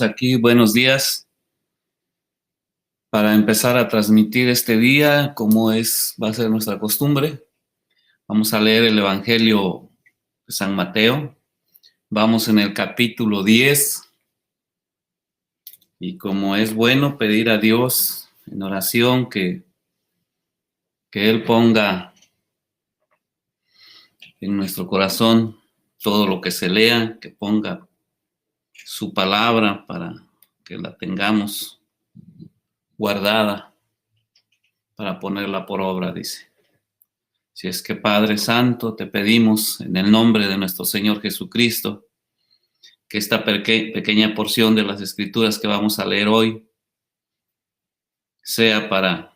Aquí, buenos días, para empezar a transmitir este día, como va a ser nuestra costumbre. Vamos a leer el Evangelio de San Mateo. Vamos en el capítulo 10. Y como es bueno pedir a Dios en oración que Él ponga en nuestro corazón todo lo que se lea, que ponga su palabra para que la tengamos guardada para ponerla por obra, dice. Si es que, Padre Santo, te pedimos en el nombre de nuestro Señor Jesucristo, que esta pequeña porción de las Escrituras que vamos a leer hoy sea para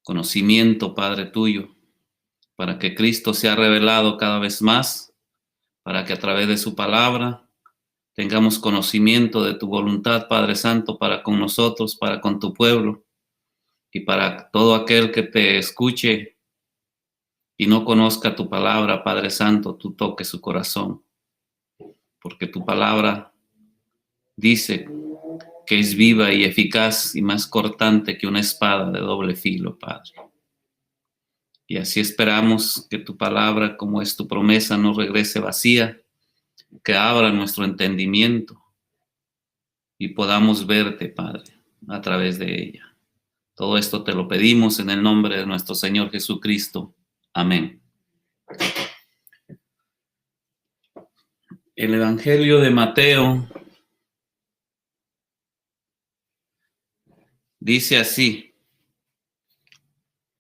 conocimiento, Padre tuyo, para que Cristo sea revelado cada vez más, para que a través de su palabra tengamos conocimiento de tu voluntad, Padre Santo, para con nosotros, para con tu pueblo, y para todo aquel que te escuche y no conozca tu palabra, Padre Santo, tú toques su corazón, porque tu palabra dice que es viva y eficaz y más cortante que una espada de doble filo, Padre. Y así esperamos que tu palabra, como es tu promesa, no regrese vacía, que abra nuestro entendimiento y podamos verte, Padre, a través de ella. Todo esto te lo pedimos en el nombre de nuestro Señor Jesucristo. Amén. El Evangelio de Mateo dice así: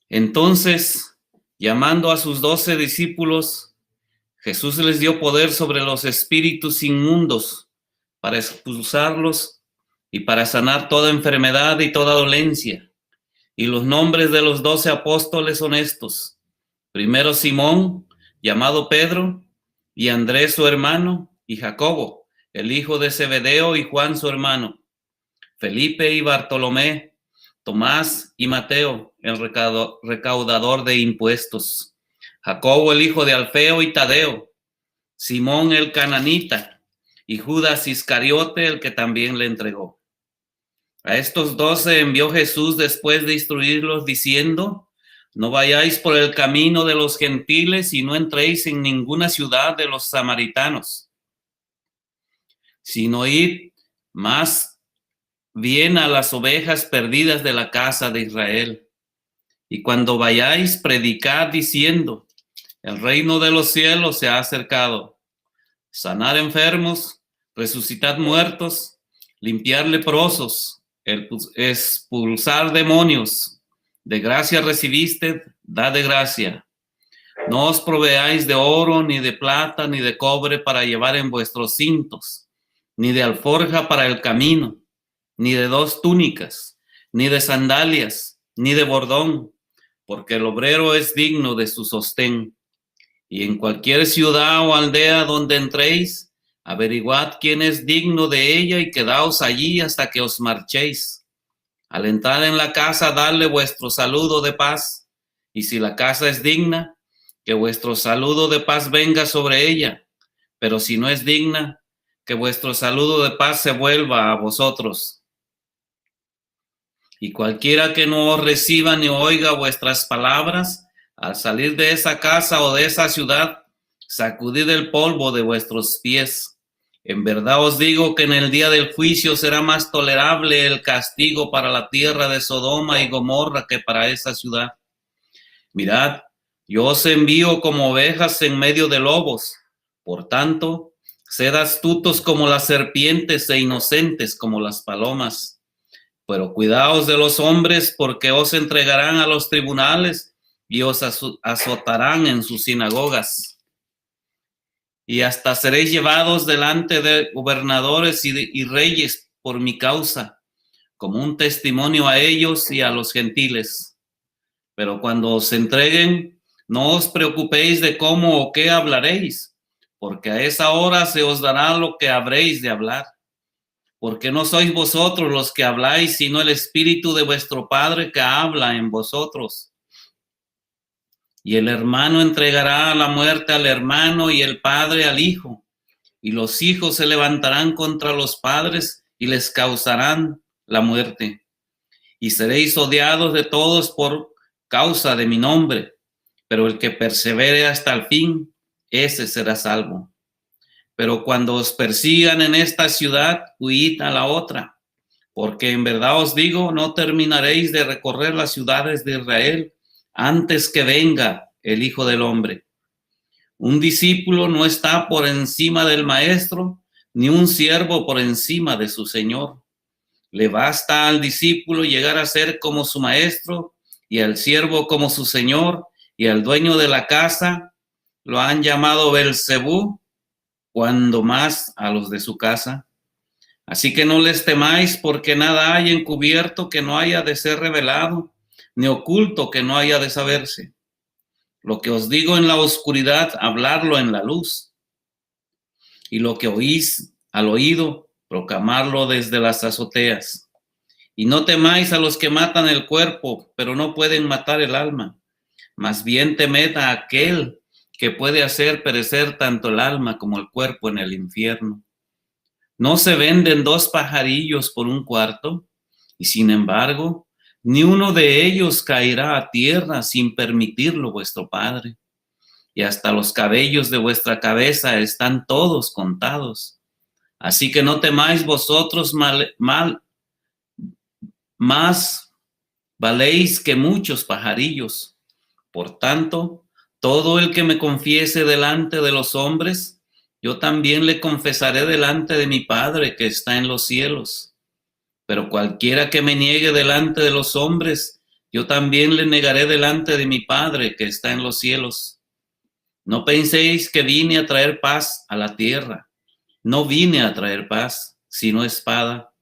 entonces, llamando a sus 12 discípulos, Jesús les dio poder sobre los espíritus inmundos para expulsarlos y para sanar toda enfermedad y toda dolencia. Y los nombres de los 12 apóstoles son estos: primero Simón, llamado Pedro, y Andrés su hermano, y Jacobo, el hijo de Zebedeo, y Juan su hermano, Felipe y Bartolomé, Tomás y Mateo, el recaudador de impuestos, Jacobo el hijo de Alfeo y Tadeo, Simón el cananita, y Judas Iscariote, el que también le entregó. A estos 12 envió Jesús después de instruirlos, diciendo: no vayáis por el camino de los gentiles y no entréis en ninguna ciudad de los samaritanos, sino id más bien a las ovejas perdidas de la casa de Israel. Y cuando vayáis, predicad diciendo: el reino de los cielos se ha acercado. Sanar enfermos, resucitar muertos, limpiar leprosos, expulsar demonios. De gracia recibiste, dad de gracia. No os proveáis de oro, ni de plata, ni de cobre para llevar en vuestros cintos, ni de alforja para el camino, ni de 2 túnicas, ni de sandalias, ni de bordón, porque el obrero es digno de su sostén. Y en cualquier ciudad o aldea donde entréis, averiguad quién es digno de ella y quedaos allí hasta que os marchéis. Al entrar en la casa, dadle vuestro saludo de paz, y si la casa es digna, que vuestro saludo de paz venga sobre ella, pero si no es digna, que vuestro saludo de paz se vuelva a vosotros. Y cualquiera que no os reciba ni oiga vuestras palabras, al salir de esa casa o de esa ciudad, sacudid el polvo de vuestros pies. En verdad os digo que en el día del juicio será más tolerable el castigo para la tierra de Sodoma y Gomorra que para esa ciudad. Mirad, yo os envío como ovejas en medio de lobos. Por tanto, sed astutos como las serpientes e inocentes como las palomas. Pero cuidaos de los hombres, porque os entregarán a los tribunales y os azotarán en sus sinagogas. Y hasta seréis llevados delante de gobernadores y reyes por mi causa, como un testimonio a ellos y a los gentiles. Pero cuando os entreguen, no os preocupéis de cómo o qué hablaréis, porque a esa hora se os dará lo que habréis de hablar. Porque no sois vosotros los que habláis, sino el Espíritu de vuestro Padre que habla en vosotros. Y el hermano entregará a la muerte al hermano y el padre al hijo, y los hijos se levantarán contra los padres y les causarán la muerte. Y seréis odiados de todos por causa de mi nombre, pero el que persevere hasta el fin, ese será salvo. Pero cuando os persigan en esta ciudad, huid a la otra, porque en verdad os digo, no terminaréis de recorrer las ciudades de Israel antes que venga el Hijo del Hombre. Un discípulo no está por encima del maestro, ni un siervo por encima de su señor. Le basta al discípulo llegar a ser como su maestro, y al siervo como su señor, y al dueño de la casa lo han llamado Belcebú, cuando más a los de su casa. Así que no les temáis, porque nada hay encubierto que no haya de ser revelado, ni oculto que no haya de saberse. Lo que os digo en la oscuridad, hablarlo en la luz. Y lo que oís al oído, proclamarlo desde las azoteas. Y no temáis a los que matan el cuerpo, pero no pueden matar el alma. Más bien temed a aquel que puede hacer perecer tanto el alma como el cuerpo en el infierno. ¿No se venden 2 pajarillos por un cuarto? Y sin embargo, ni uno de ellos caerá a tierra sin permitirlo vuestro Padre. Y hasta los cabellos de vuestra cabeza están todos contados. Así que no temáis vosotros más valéis que muchos pajarillos. Por tanto, todo el que me confiese delante de los hombres, yo también le confesaré delante de mi Padre que está en los cielos. Pero cualquiera que me niegue delante de los hombres, yo también le negaré delante de mi Padre que está en los cielos. No penséis que vine a traer paz a la tierra. No vine a traer paz, sino espada,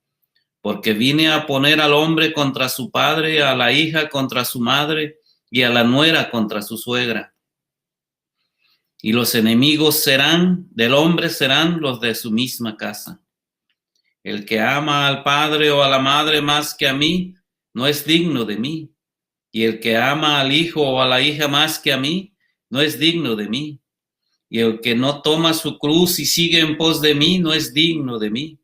porque vine a poner al hombre contra su padre, a la hija contra su madre, y a la nuera contra su suegra. Y los enemigos del hombre serán los de su misma casa. El que ama al padre o a la madre más que a mí, no es digno de mí. Y el que ama al hijo o a la hija más que a mí, no es digno de mí. Y el que no toma su cruz y sigue en pos de mí, no es digno de mí.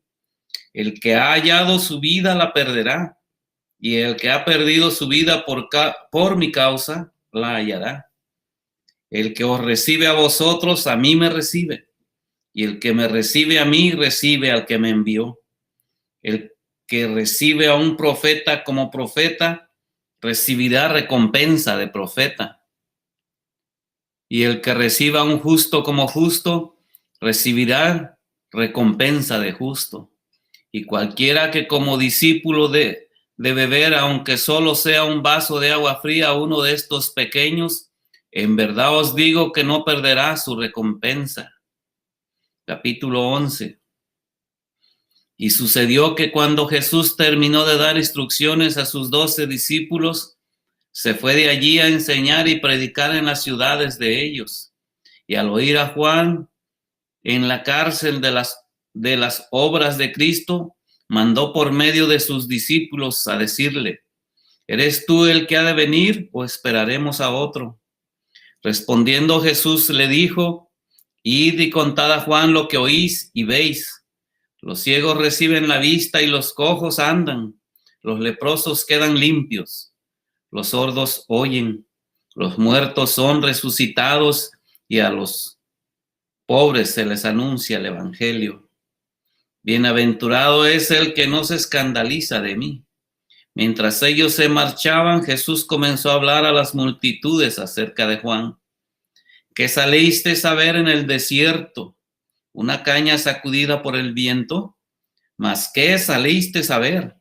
El que ha hallado su vida la perderá, y el que ha perdido su vida por mi causa, la hallará. El que os recibe a vosotros, a mí me recibe, y el que me recibe a mí, recibe al que me envió. El que recibe a un profeta como profeta, recibirá recompensa de profeta. Y el que reciba a un justo como justo, recibirá recompensa de justo. Y cualquiera que como discípulo de beber, aunque solo sea un vaso de agua fría, a uno de estos pequeños, en verdad os digo que no perderá su recompensa. Capítulo 11. Y sucedió que cuando Jesús terminó de dar instrucciones a sus 12 discípulos, se fue de allí a enseñar y predicar en las ciudades de ellos. Y al oír a Juan en la cárcel de las obras de Cristo, mandó por medio de sus discípulos a decirle: ¿eres tú el que ha de venir o esperaremos a otro? Respondiendo Jesús le dijo: id y contad a Juan lo que oís y veis. Los ciegos reciben la vista y los cojos andan. Los leprosos quedan limpios. Los sordos oyen. Los muertos son resucitados y a los pobres se les anuncia el evangelio. Bienaventurado es el que no se escandaliza de mí. Mientras ellos se marchaban, Jesús comenzó a hablar a las multitudes acerca de Juan. ¿Qué salisteis a ver en el desierto? ¿Una caña sacudida por el viento? ¿Mas qué salisteis a ver?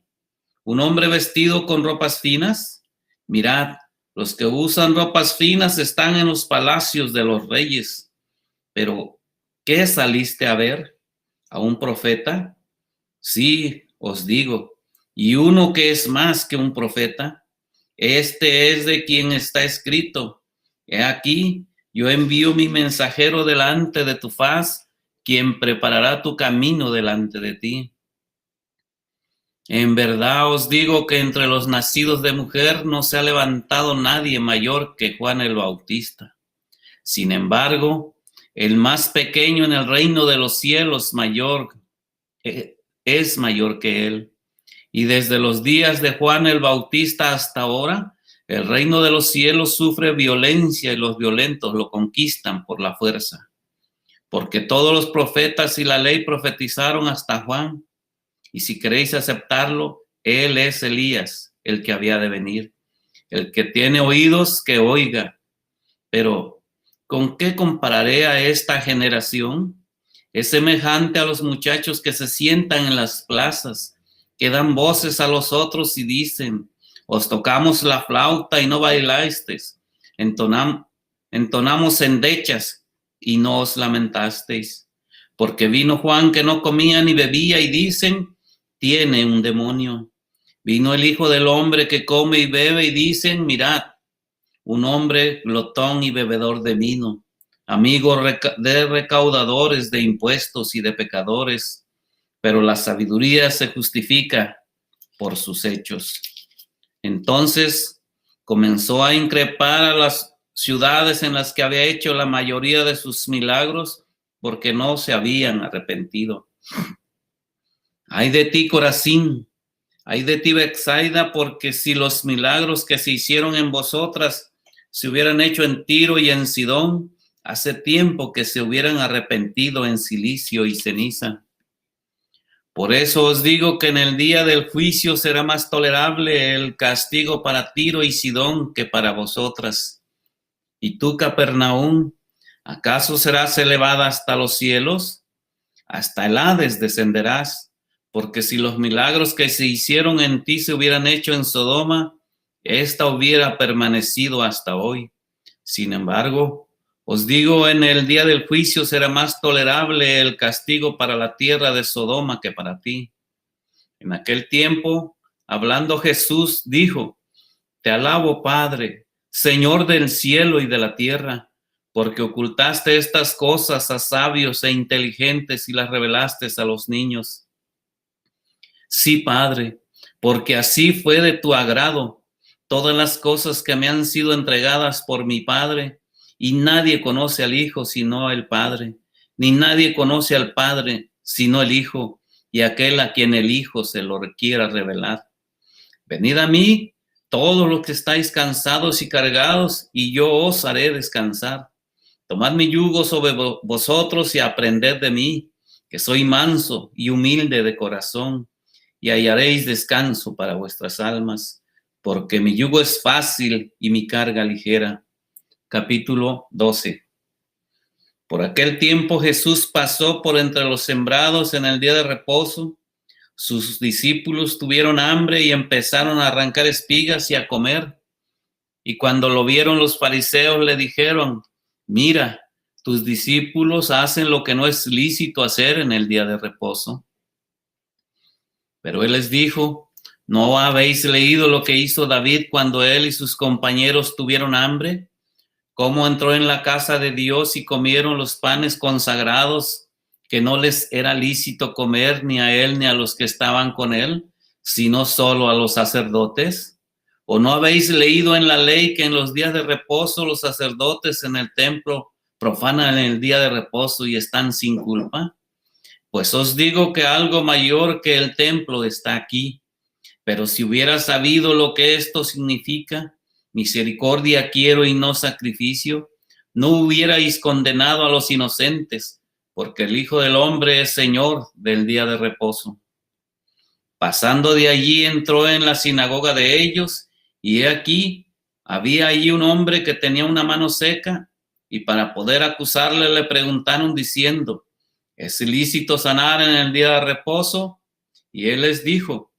¿Un hombre vestido con ropas finas? Mirad, los que usan ropas finas están en los palacios de los reyes. Pero, ¿qué saliste a ver? ¿A un profeta? Sí, os digo, y uno que es más que un profeta. Este es de quien está escrito: he aquí, yo envío mi mensajero delante de tu faz, quien preparará tu camino delante de ti. En verdad os digo que entre los nacidos de mujer no se ha levantado nadie mayor que Juan el Bautista. Sin embargo, El más pequeño en el reino de los cielos es mayor que él. Y desde los días de Juan el Bautista hasta ahora, el reino de los cielos sufre violencia y los violentos lo conquistan por la fuerza. Porque todos los profetas y la ley profetizaron hasta Juan. Y si queréis aceptarlo, él es Elías, el que había de venir. El que tiene oídos, que oiga. Pero, ¿con qué compararé a esta generación? Es semejante a los muchachos que se sientan en las plazas, que dan voces a los otros y dicen: os tocamos la flauta y no bailasteis, entonamos endechas y no os lamentasteis. Porque vino Juan que no comía ni bebía y dicen: tiene un demonio. Vino el Hijo del Hombre que come y bebe y dicen: mirad, un hombre glotón y bebedor de vino, amigo de recaudadores de impuestos y de pecadores. Pero la sabiduría se justifica por sus hechos. Entonces comenzó a increpar a las ciudades en las que había hecho la mayoría de sus milagros, porque no se habían arrepentido. Ay de ti, Corazín, ay de ti, Betsaida, porque si los milagros que se hicieron en vosotras se hubieran hecho en Tiro y en Sidón, hace tiempo que se hubieran arrepentido en silicio y ceniza. Por eso os digo que en el día del juicio será más tolerable el castigo para Tiro y Sidón que para vosotras. Y tú, Capernaum, ¿acaso serás elevada hasta los cielos? Hasta el Hades descenderás, porque si los milagros que se hicieron en ti se hubieran hecho en Sodoma, ésta hubiera permanecido hasta hoy. Sin embargo, os digo, en el día del juicio será más tolerable el castigo para la tierra de Sodoma que para ti. En aquel tiempo, hablando Jesús, dijo: te alabo, Padre, Señor del cielo y de la tierra, porque ocultaste estas cosas a sabios e inteligentes y las revelaste a los niños. Sí, Padre, porque así fue de tu agrado. Todas las cosas que me han sido entregadas por mi Padre, y nadie conoce al Hijo sino el Padre, ni nadie conoce al Padre sino el Hijo, y aquel a quien el Hijo se lo quiera revelar. Venid a mí, todos los que estáis cansados y cargados, y yo os haré descansar. Tomad mi yugo sobre vosotros y aprended de mí, que soy manso y humilde de corazón, y hallaréis descanso para vuestras almas, porque mi yugo es fácil y mi carga ligera. Capítulo 12. Por aquel tiempo Jesús pasó por entre los sembrados en el día de reposo. Sus discípulos tuvieron hambre y empezaron a arrancar espigas y a comer. Y cuando lo vieron los fariseos le dijeron: mira, tus discípulos hacen lo que no es lícito hacer en el día de reposo. Pero él les dijo: ¿no habéis leído lo que hizo David cuando él y sus compañeros tuvieron hambre? ¿Cómo entró en la casa de Dios y comieron los panes consagrados que no les era lícito comer ni a él ni a los que estaban con él, sino solo a los sacerdotes? ¿O no habéis leído en la ley que en los días de reposo los sacerdotes en el templo profanan el día de reposo y están sin culpa? Pues os digo que algo mayor que el templo está aquí. Pero si hubiera sabido lo que esto significa, misericordia quiero y no sacrificio, no hubierais condenado a los inocentes, porque el Hijo del Hombre es Señor del día de reposo. Pasando de allí entró en la sinagoga de ellos, y he aquí, había allí un hombre que tenía una mano seca, y para poder acusarle le preguntaron diciendo: ¿es ilícito sanar en el día de reposo? Y él les dijo: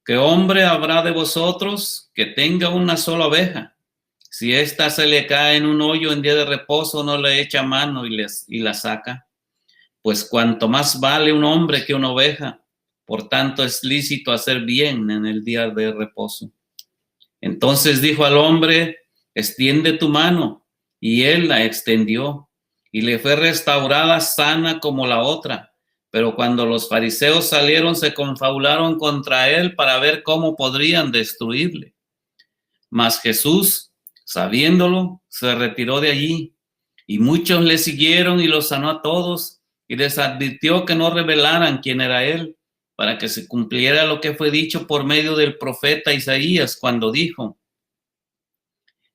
¿qué hombre habrá de vosotros que tenga una sola oveja? Si ésta se le cae en un hoyo en día de reposo, no le echa mano y la saca. Pues cuanto más vale un hombre que una oveja, por tanto es lícito hacer bien en el día de reposo. Entonces dijo al hombre: extiende tu mano. Y él la extendió, y le fue restaurada sana como la otra. Pero cuando los fariseos salieron, se confabularon contra él para ver cómo podrían destruirle. Mas Jesús, sabiéndolo, se retiró de allí Y muchos le siguieron y los sanó a todos y les advirtió que no revelaran quién era él, para que se cumpliera lo que fue dicho por medio del profeta Isaías cuando dijo: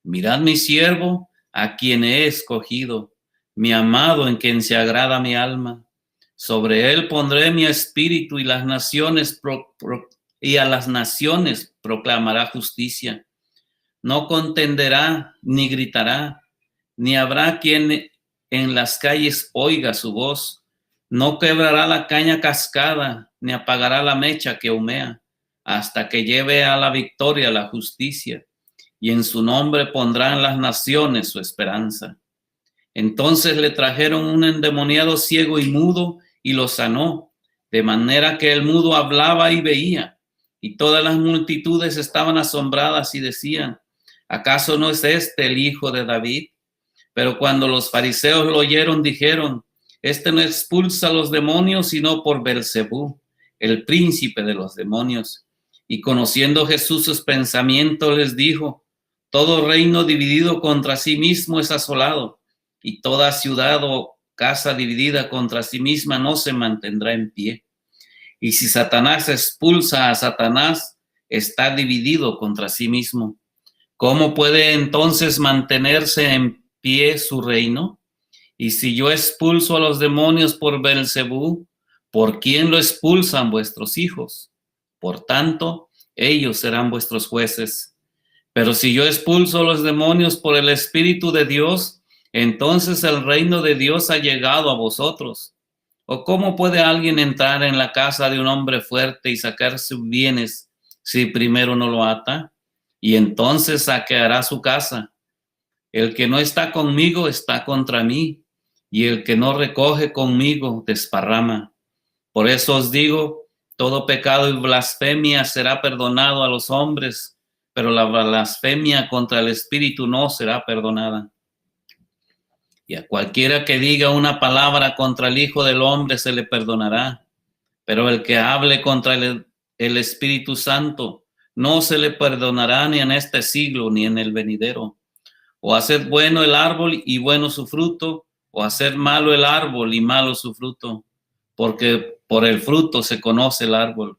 mirad mi siervo, a quien he escogido, mi amado en quien se agrada mi alma. Sobre él pondré mi espíritu y a las naciones proclamará justicia. No contenderá ni gritará, ni habrá quien en las calles oiga su voz. No quebrará la caña cascada, ni apagará la mecha que humea, hasta que lleve a la victoria la justicia, y en su nombre pondrán las naciones su esperanza. Entonces le trajeron un endemoniado ciego y mudo y lo sanó, de manera que el mudo hablaba y veía, y todas las multitudes estaban asombradas y decían: ¿acaso no es este el hijo de David? Pero cuando los fariseos lo oyeron, dijeron: este no expulsa a los demonios, sino por Beelzebú, el príncipe de los demonios. Y conociendo Jesús sus pensamientos, les dijo: todo reino dividido contra sí mismo es asolado, y toda ciudad o casa dividida contra sí misma no se mantendrá en pie. Y si Satanás expulsa a Satanás, está dividido contra sí mismo. ¿Cómo puede entonces mantenerse en pie su reino? Y si yo expulso a los demonios por Beelzebú, ¿por quién lo expulsan vuestros hijos? Por tanto, ellos serán vuestros jueces. Pero si yo expulso a los demonios por el Espíritu de Dios, entonces el reino de Dios ha llegado a vosotros. ¿O cómo puede alguien entrar en la casa de un hombre fuerte y sacar sus bienes si primero no lo ata? Y entonces saqueará su casa. El que no está conmigo está contra mí, y el que no recoge conmigo desparrama. Por eso os digo, todo pecado y blasfemia será perdonado a los hombres, pero la blasfemia contra el Espíritu no será perdonada. Y a cualquiera que diga una palabra contra el Hijo del Hombre se le perdonará, pero el que hable contra el Espíritu Santo no se le perdonará ni en este siglo ni en el venidero. O hacer bueno el árbol y bueno su fruto, o hacer malo el árbol y malo su fruto, porque por el fruto se conoce el árbol.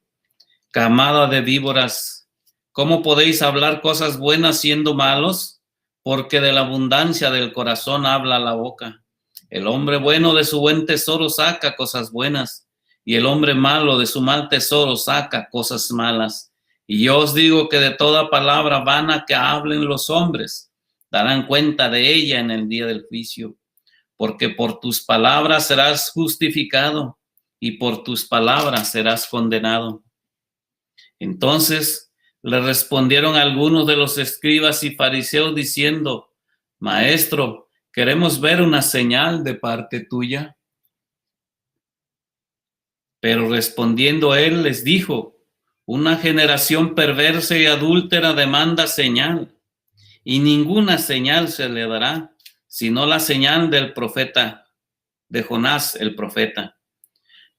Camada de víboras, ¿cómo podéis hablar cosas buenas siendo malos? Porque de la abundancia del corazón habla la boca. El hombre bueno de su buen tesoro saca cosas buenas, y el hombre malo de su mal tesoro saca cosas malas. Y yo os digo que de toda palabra vana que hablen los hombres, darán cuenta de ella en el día del juicio. Porque por tus palabras serás justificado, y por tus palabras serás condenado. Entonces le respondieron algunos de los escribas y fariseos diciendo: Maestro, queremos ver una señal de parte tuya. Pero respondiendo él les dijo: una generación perversa y adúltera demanda señal, y ninguna señal se le dará, sino la señal del profeta, de Jonás el profeta.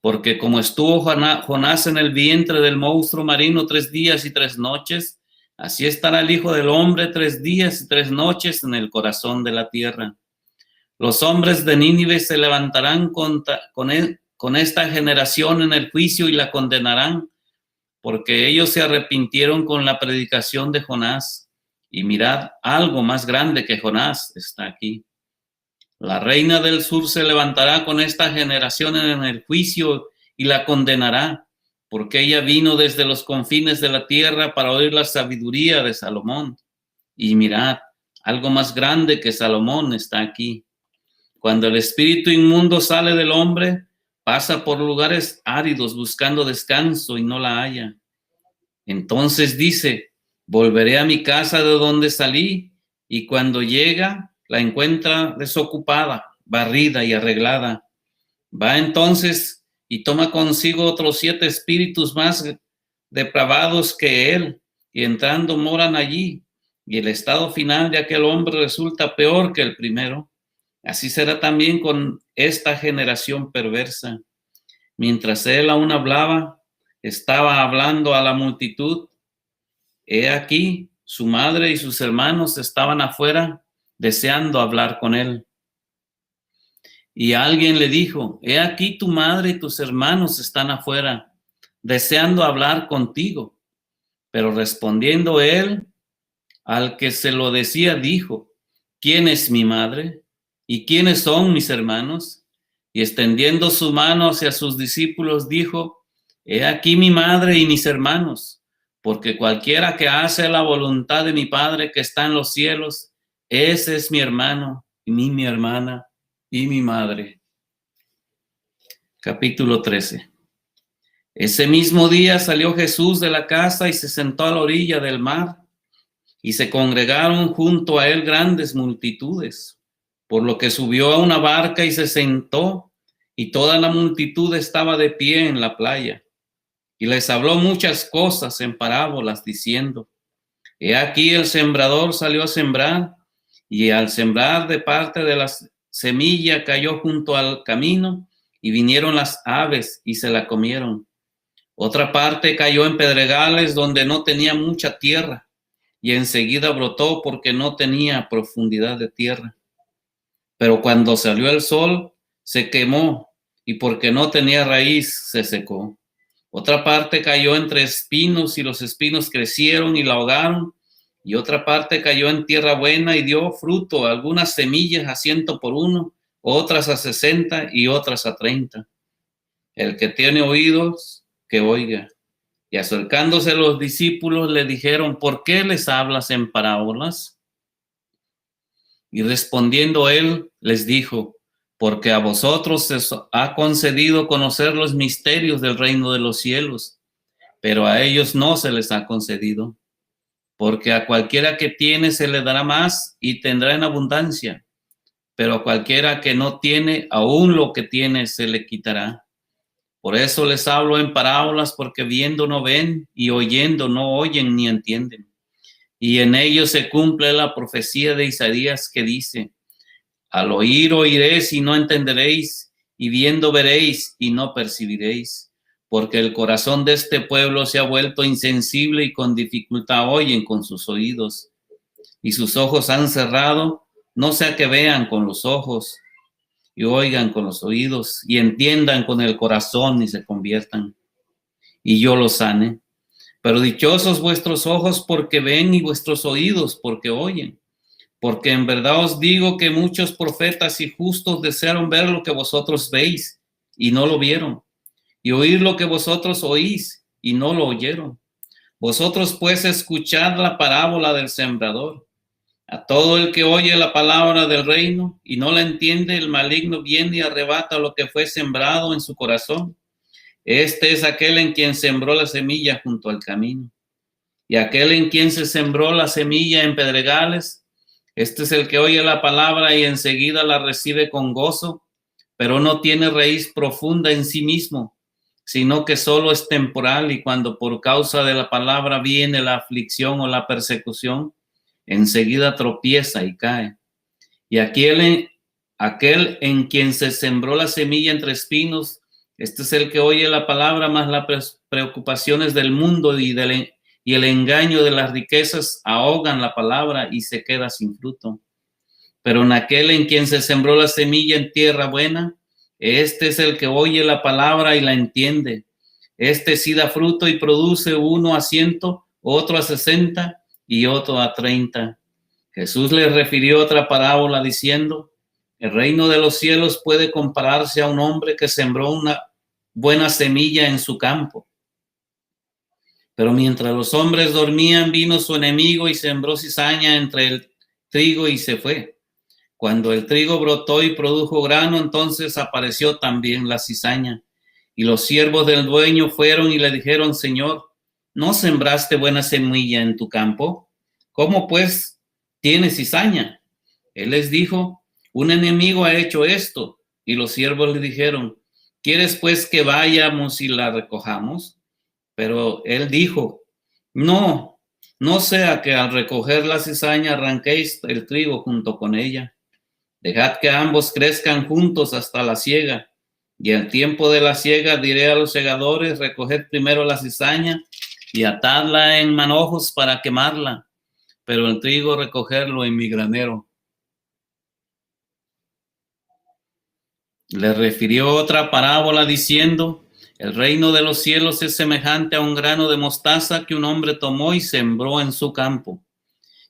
Porque como estuvo Jonás en el vientre del monstruo marino 3 días y 3 noches, así estará el Hijo del Hombre 3 días y 3 noches en el corazón de la tierra. Los hombres de Nínive se levantarán con esta generación en el juicio y la condenarán, porque ellos se arrepintieron con la predicación de Jonás. Y mirad, algo más grande que Jonás está aquí. La reina del sur se levantará con esta generación en el juicio y la condenará, porque ella vino desde los confines de la tierra para oír la sabiduría de Salomón. Y mirad, algo más grande que Salomón está aquí. Cuando el espíritu inmundo sale del hombre, pasa por lugares áridos buscando descanso y no la halla. Entonces dice: volveré a mi casa de donde salí, y cuando llega, la encuentra desocupada, barrida y arreglada. Va entonces y toma consigo otros 7 espíritus más depravados que él, y entrando moran allí, y el estado final de aquel hombre resulta peor que el primero. Así será también con esta generación perversa. Mientras él aún hablaba, estaba hablando a la multitud. He aquí, su madre y sus hermanos estaban afuera deseando hablar con él. Y alguien le dijo: he aquí tu madre y tus hermanos están afuera, deseando hablar contigo. Pero respondiendo él, al que se lo decía, dijo: ¿quién es mi madre? ¿Y quiénes son mis hermanos? Y extendiendo su mano hacia sus discípulos, dijo: he aquí mi madre y mis hermanos, porque cualquiera que hace la voluntad de mi Padre que está en los cielos, ese es mi hermano y mi hermana y mi madre. Capítulo 13. Ese mismo día salió Jesús de la casa y se sentó a la orilla del mar, y se congregaron junto a él grandes multitudes, por lo que subió a una barca y se sentó, y toda la multitud estaba de pie en la playa. Y les habló muchas cosas en parábolas, diciendo: he aquí el sembrador salió a sembrar, y al sembrar de parte de la semilla cayó junto al camino, y vinieron las aves y se la comieron. Otra parte cayó en pedregales donde no tenía mucha tierra, y enseguida brotó porque no tenía profundidad de tierra. Pero cuando salió el sol, se quemó, y porque no tenía raíz, se secó. Otra parte cayó entre espinos, y los espinos crecieron y la ahogaron. Y otra parte cayó en tierra buena y dio fruto, algunas semillas a 100 por uno, otras a 60 y otras a 30. El que tiene oídos, que oiga. Y acercándose los discípulos le dijeron: ¿por qué les hablas en parábolas? Y respondiendo él les dijo: porque a vosotros se ha concedido conocer los misterios del reino de los cielos, pero a ellos no se les ha concedido. Porque a cualquiera que tiene se le dará más y tendrá en abundancia, pero a cualquiera que no tiene, aún lo que tiene se le quitará. Por eso les hablo en parábolas, porque viendo no ven, y oyendo no oyen ni entienden. Y en ellos se cumple la profecía de Isaías, que dice: al oír oiréis y no entenderéis, y viendo veréis y no percibiréis, porque el corazón de este pueblo se ha vuelto insensible, y con dificultad oyen con sus oídos, y sus ojos han cerrado, no sea que vean con los ojos, y oigan con los oídos, y entiendan con el corazón, y se conviertan, y yo los sane. Pero dichosos vuestros ojos porque ven, y vuestros oídos porque oyen. Porque en verdad os digo que muchos profetas y justos desearon ver lo que vosotros veis, y no lo vieron, y oír lo que vosotros oís, y no lo oyeron. Vosotros pues escuchad la parábola del sembrador. A todo el que oye la palabra del reino y no la entiende, el maligno viene y arrebata lo que fue sembrado en su corazón. Este es aquel en quien sembró la semilla junto al camino. Y aquel en quien se sembró la semilla en pedregales, este es el que oye la palabra y enseguida la recibe con gozo, pero no tiene raíz profunda en sí mismo, sino que solo es temporal, y cuando por causa de la palabra viene la aflicción o la persecución, enseguida tropieza y cae. Y aquel en quien se sembró la semilla entre espinos, este es el que oye la palabra, más las preocupaciones del mundo y el engaño de las riquezas ahogan la palabra y se queda sin fruto. Pero en aquel en quien se sembró la semilla en tierra buena, este es el que oye la palabra y la entiende. Este sí da fruto y produce, uno a 100, otro a 60 y otro a 30. Jesús les refirió otra parábola diciendo: el reino de los cielos puede compararse a un hombre que sembró una buena semilla en su campo. Pero mientras los hombres dormían, vino su enemigo y sembró cizaña entre el trigo y se fue. Cuando el trigo brotó y produjo grano, entonces apareció también la cizaña. Y los siervos del dueño fueron y le dijeron: Señor, ¿no sembraste buena semilla en tu campo? ¿Cómo pues tiene cizaña? Él les dijo: un enemigo ha hecho esto. Y los siervos le dijeron: ¿quieres pues que vayamos y la recojamos? Pero él dijo: no, no sea que al recoger la cizaña arranquéis el trigo junto con ella. Dejad que ambos crezcan juntos hasta la siega. Y al tiempo de la siega diré a los segadores: recoged primero la cizaña y atadla en manojos para quemarla, pero el trigo recogerlo en mi granero. Le refirió otra parábola diciendo: el reino de los cielos es semejante a un grano de mostaza que un hombre tomó y sembró en su campo,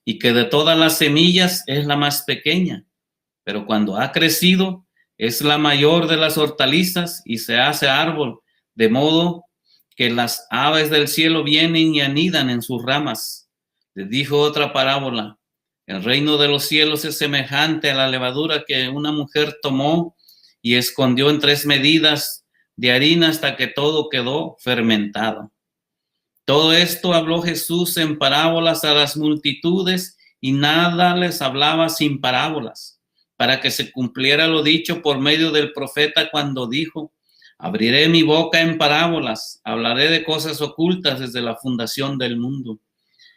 y que de todas las semillas es la más pequeña, pero cuando ha crecido es la mayor de las hortalizas y se hace árbol, de modo que las aves del cielo vienen y anidan en sus ramas. Les dijo otra parábola: el reino de los cielos es semejante a la levadura que una mujer tomó y escondió en 3 medidas de harina hasta que todo quedó fermentado. Todo esto habló Jesús en parábolas a las multitudes, y nada les hablaba sin parábolas, para que se cumpliera lo dicho por medio del profeta cuando dijo: abriré mi boca en parábolas, hablaré de cosas ocultas desde la fundación del mundo.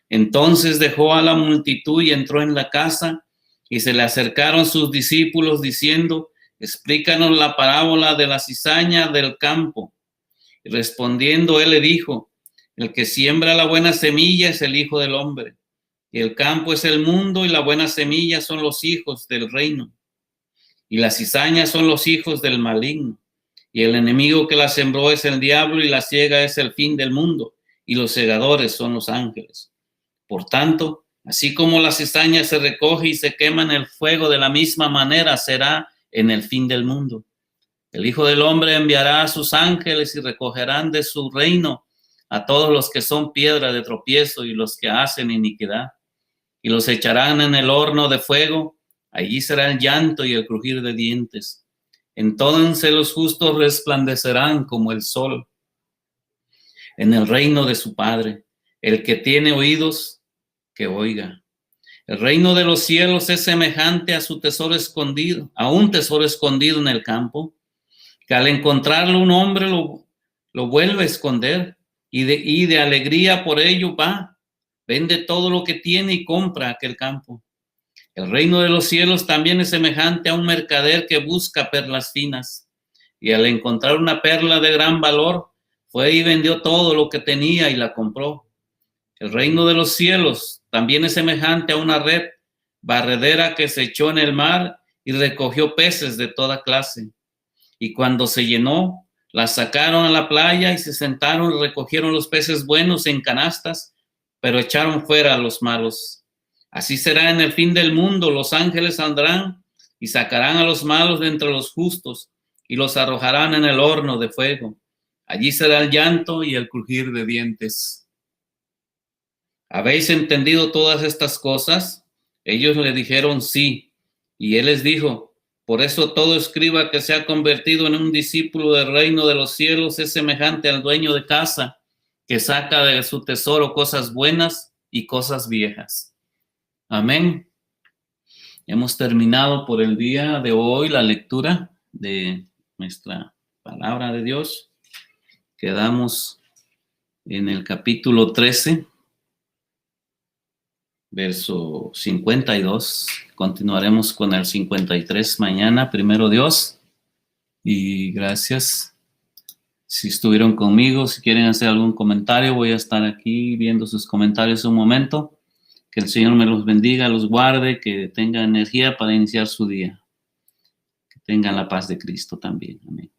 Entonces dejó a la multitud y entró en la casa, y se le acercaron sus discípulos diciendo: explícanos la parábola de la cizaña del campo. Y respondiendo él le dijo: el que siembra la buena semilla es el Hijo del Hombre, y el campo es el mundo, y la buena semilla son los hijos del reino, y las cizañas son los hijos del maligno, y el enemigo que la sembró es el diablo, y la siega es el fin del mundo, y los segadores son los ángeles. Por tanto, así como la cizaña se recoge y se quema en el fuego, de la misma manera será en el fin del mundo. El Hijo del Hombre enviará a sus ángeles y recogerán de su reino a todos los que son piedra de tropiezo y los que hacen iniquidad, y los echarán en el horno de fuego. Allí será el llanto y el crujir de dientes. Entonces los justos resplandecerán como el sol en el reino de su Padre. El que tiene oídos, que oiga. El reino de los cielos es semejante a su tesoro escondido, a un tesoro escondido en el campo, que al encontrarlo un hombre lo vuelve a esconder, y de alegría por ello va, vende todo lo que tiene y compra aquel campo. El reino de los cielos también es semejante a un mercader que busca perlas finas, y al encontrar una perla de gran valor, fue y vendió todo lo que tenía y la compró. El reino de los cielos también es semejante a una red barredera que se echó en el mar y recogió peces de toda clase. Y cuando se llenó, las sacaron a la playa y se sentaron y recogieron los peces buenos en canastas, pero echaron fuera a los malos. Así será en el fin del mundo. Los ángeles saldrán y sacarán a los malos de entre los justos y los arrojarán en el horno de fuego. Allí será el llanto y el crujir de dientes. ¿Habéis entendido todas estas cosas? Ellos le dijeron sí, y él les dijo: por eso todo escriba que se ha convertido en un discípulo del reino de los cielos es semejante al dueño de casa, que saca de su tesoro cosas buenas y cosas viejas. Amén. Hemos terminado por el día de hoy la lectura de nuestra palabra de Dios. Quedamos en el capítulo 13. Verso 52. Continuaremos con el 53 mañana, primero Dios. Y gracias si estuvieron conmigo. Si quieren hacer algún comentario, voy a estar aquí viendo sus comentarios un momento. Que el Señor me los bendiga, los guarde, que tengan energía para iniciar su día. Que tengan la paz de Cristo también. Amén.